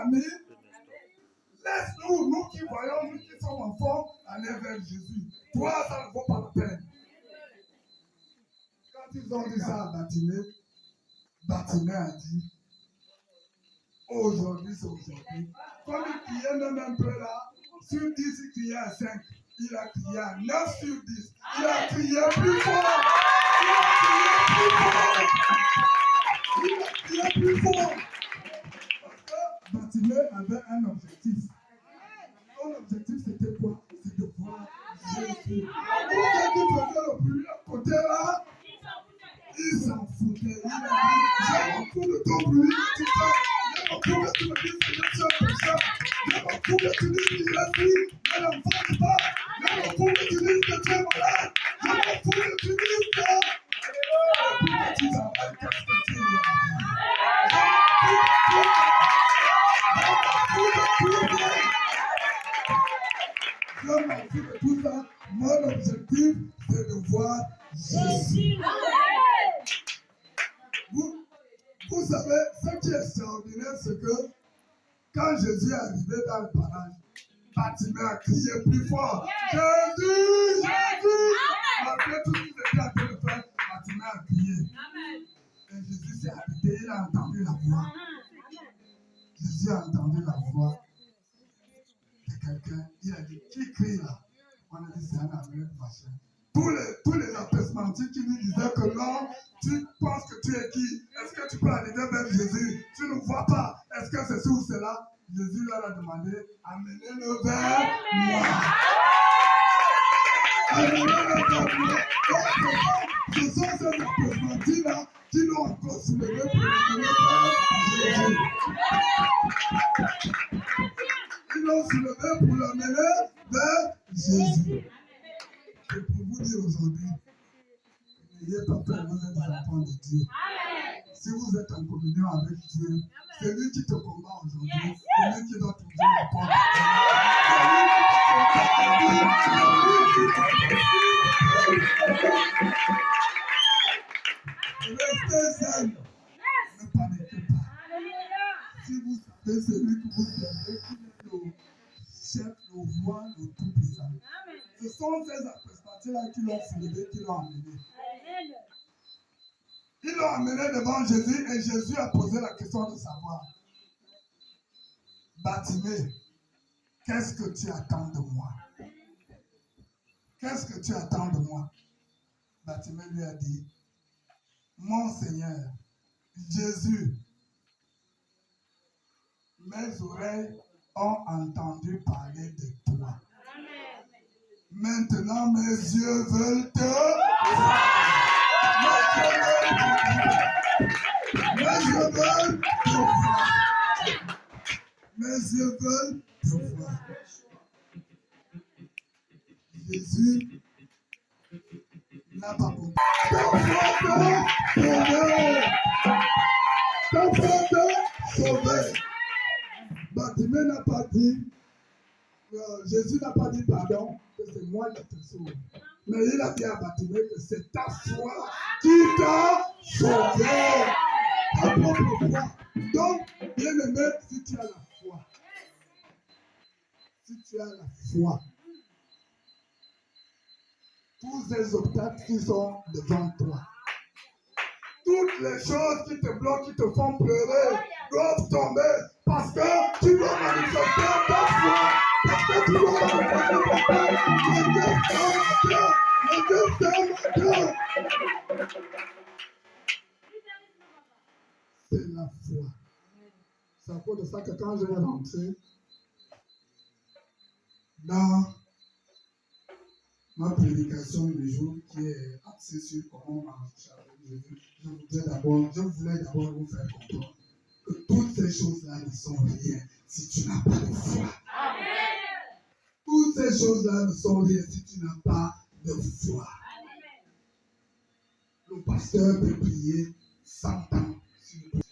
ami, laisse-nous, nous qui voyons, nous qui sommes enfants, aller vers Jésus. Toi, ça ne vaut pas la peine. Quand ils ont dit ça à Bartimée, Bartimée a dit, aujourd'hui c'est aujourd'hui. Comme il criait même un peu là, sur 10 il criait à 5, il a crié à 9 sur 10. Il a crié plus fort. Il a crié plus fort. Parce que Bartimée avait un objectif. Son objectif c'était quoi? C'est de voir Jésus. Tous ceux qui faisaient le bruit à côté là, ils s'en foutaient. Il a dit, je m'en fous de ton bruit, tu fais. Je m'en fous que tu me dises que je suis un pécheur. Je m'en fous que tu dises que je suis, je n'en fais pas. Je m'en fous que tu dises que tu es malade. Je m'en fous que tu dises que... Pourquoi tu t'arrêtes? Qu'est-ce que tu dis? Je m'en fous de tout ça. Mon objectif, c'est de voir Jésus. Vous savez, ce qui est extraordinaire, c'est que quand Jésus est arrivé dans le parage, Bartimée a crié plus fort. Jésus! Jésus! Malgré tout ce qu'il était en train de faire, Bartimée a crié. Et Jésus s'est arrêté, il a entendu la voix. Jésus a entendu la voix de quelqu'un. Il a dit, qui crie là? On a dit, c'est un aveugle fâché. Tous les apessementiers qui lui disaient que non, tu penses que tu es qui? Est-ce que tu peux arriver vers Jésus? Tu ne vois pas. Est-ce que c'est ou cela? Jésus leur a demandé, amenez-le vers moi. Amenez-le vers moi. Ce sont ces apessementiers là qui l'ont encore soulevé pour l'amener vers Jésus. Ils l'ont soulevé pour l'amener vers Jésus. Et pour vous dire aujourd'hui, n'ayez pas peur, vous êtes des enfants de Dieu. Si vous êtes en communion avec Dieu, c'est lui qui te combat aujourd'hui. C'est lui qui doit trouver la porte. Restez zen. Ne paniquez pas. Si vous savez, c'est lui que vous aimez, qui est le chef, le roi, le tout-puissant. Ce sont ces apestamentiers-là qui l'ont soulevé, qui l'ont amené. Ils l'ont amené devant Jésus et Jésus a posé la question de savoir, Bartimée, qu'est-ce que tu attends de moi? Qu'est-ce que tu attends de moi? Bartimée lui a dit, mon Seigneur, Jésus, mes oreilles ont entendu parler de toi. Maintenant, mes yeux veulent te voir. Mes yeux veulent te voir. Mes yeux veulent te voir. Jésus n'a pas compris. Ton frère te sauver. Bartimée n'a pas dit, Jésus n'a pas dit pardon, que c'est moi qui te sauve. Mais il a dit à Bartimée que c'est ta foi qui t'a sauvé. Ta propre foi. Donc, bien aimé, si tu as la foi, si tu as la foi, tous ces obstacles qui sont devant toi, toutes les choses qui te bloquent, qui te font pleurer, doivent tomber parce que tu dois manifester ta foi. Parce que tu dois manifester ta foi. Le Dieu t'aime. C'est la foi. C'est à cause de ça que quand je vais rentrer dans ma prédication du jour qui est axée sur comment marcher avec Jésus, je voulais d'abord vous faire comprendre que toutes ces choses-là ne sont rien si tu n'as pas de foi. Amen. Toutes ces choses-là ne sont rien si tu n'as pas de foi. Amen. Le pasteur peut prier 100 ans sur le foi.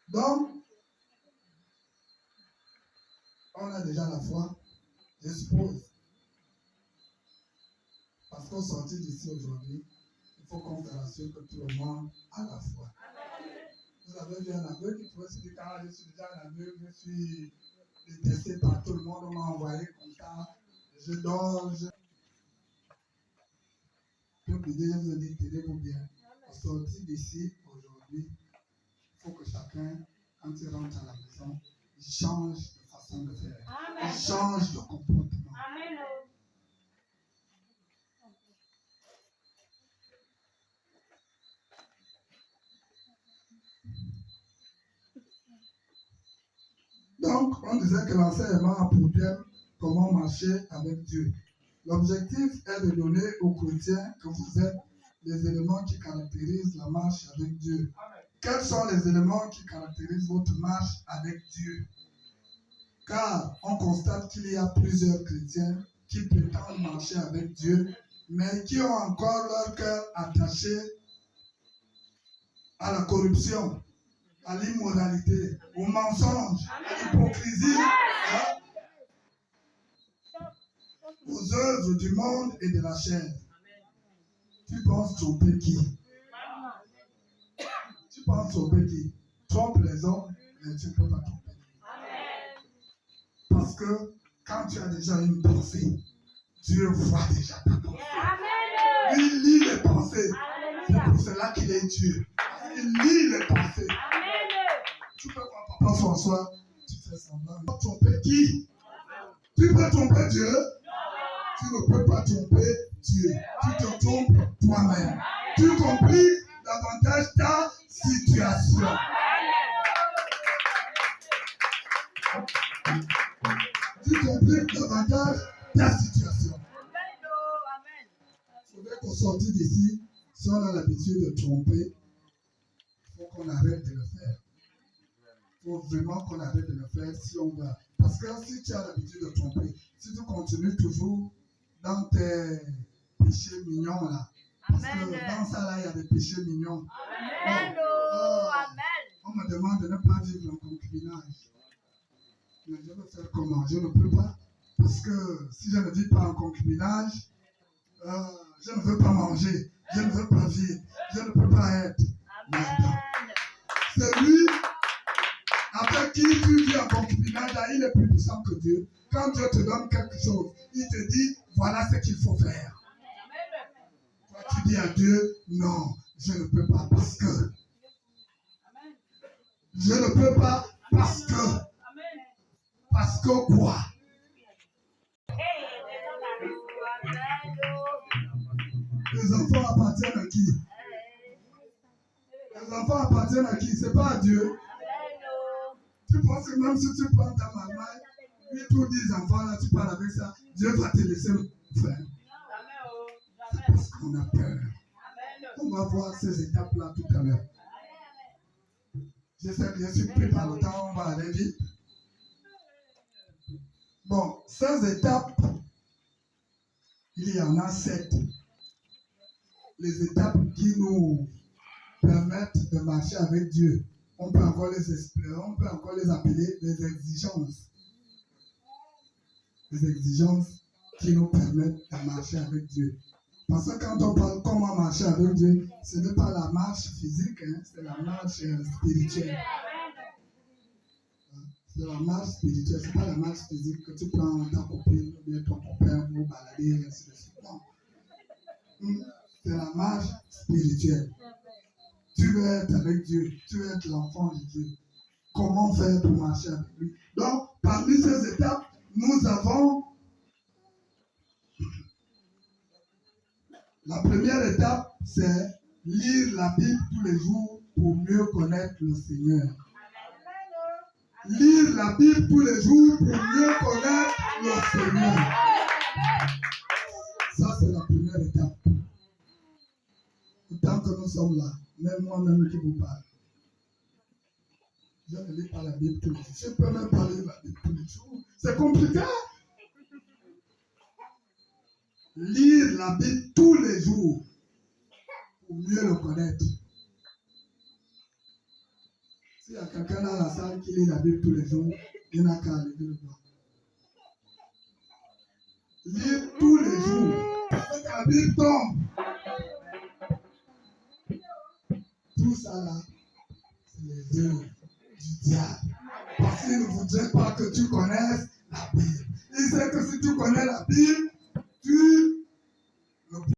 Donc, on a déjà la foi, je suppose. Parce qu'on sortit d'ici aujourd'hui, il faut qu'on s'assure que tout le monde a la foi. Vous j'avais vu un aveu qui pouvait se dire quand je suis déjà un aveu, je suis détesté par tout le monde, on m'a envoyé comme ça, je dors, je peux vous dire, je vous dis, tenez-vous bien. Sortir d'ici aujourd'hui, il faut que chacun, quand il rentre à la maison, il change de façon de faire. Amen. Il change de comportement. Amen. Donc, on disait que l'enseignement a pour thème comment marcher avec Dieu. L'objectif est de donner aux chrétiens que vous êtes les éléments qui caractérisent la marche avec Dieu. Amen. Quels sont les éléments qui caractérisent votre marche avec Dieu? Car on constate qu'il y a plusieurs chrétiens qui prétendent marcher avec Dieu, mais qui ont encore leur cœur attaché à la corruption, à l'immoralité, au mensonge, à l'hypocrisie, aux œuvres du monde et de la chair. Tu penses tromper qui? Tu penses tromper qui? Trompe les hommes, mais tu ne peux pas tromper. Parce que quand tu as déjà une pensée, Dieu voit déjà ta pensée. Il lit les pensées. C'est pour cela qu'il est Dieu. Il lit les pensées. Tu peux voir Papa François, tu fais semblant. Tu peux tromper qui? Tu peux tromper Dieu? Tu ne peux pas tromper Dieu. Tu te trompes toi-même. Tu compliques davantage ta situation. Tu compliques davantage ta situation. Il faudrait qu'on sorte d'ici. Si on a l'habitude de tromper, il faut qu'on arrête de le faire. Il faut vraiment qu'on arrête de le faire si on va. Parce que si tu as l'habitude de tromper, si tu continues toujours dans tes péchés mignons là, parce que dans ça là, il y a des péchés mignons. Amen. On me demande de ne pas vivre en concubinage. Mais je vais faire comment? Je ne peux pas. Parce que si je ne vis pas en concubinage, je ne veux pas manger, je ne veux pas vivre, je ne peux pas être. C'est lui avec qui tu vis en concubinage, là, il est plus puissant que Dieu. Quand Dieu te donne quelque chose, il te dit, voilà ce qu'il faut faire. Toi, tu dis à Dieu, non, je ne peux pas parce que. Je ne peux pas parce que. Parce que quoi? Les enfants appartiennent à qui? Les enfants appartiennent à qui? C'est pas à Dieu. Tu penses que même si tu prends ta maman, et tous 10 enfants là, tu parles avec ça, Dieu va te laisser faire. C'est parce qu'on a peur. On va voir ces étapes-là tout à l'heure. Je sais que je suis pris par le temps, on va aller vite. Bon, ces étapes, il y en a 7. Les étapes qui nous permettent de marcher avec Dieu. On peut encore les appeler des exigences. Des exigences qui nous permettent de marcher avec Dieu. Parce que quand on parle comment marcher avec Dieu, ce n'est pas la marche physique, hein, c'est la marche spirituelle. C'est la marche spirituelle, ce n'est pas la marche physique que tu prends ta copine ou bien ton copain pour balader et ainsi de suite. Non. C'est la marche spirituelle. Tu veux être avec Dieu, tu veux être l'enfant de Dieu. Comment faire pour marcher avec lui? Donc, parmi ces étapes, nous avons la première étape, c'est lire la Bible tous les jours pour mieux connaître le Seigneur. Lire la Bible tous les jours pour mieux connaître le Seigneur. Ça, c'est la première étape. Tant que nous sommes là, même moi-même qui vous parle, je ne lis pas la Bible tous les jours. Je ne peux même pas lire la Bible tous les jours. C'est compliqué. Lire la Bible tous les jours pour mieux le connaître. S'il y a quelqu'un dans la salle qui lit la Bible tous les jours, il n'a qu'à lever le doigt. Lire tous les jours. Quand la Bible tombe, tout ça là, c'est les diable. Parce qu'il ne voudrait pas que tu connaisses la Bible. Il sait que si tu connais la Bible,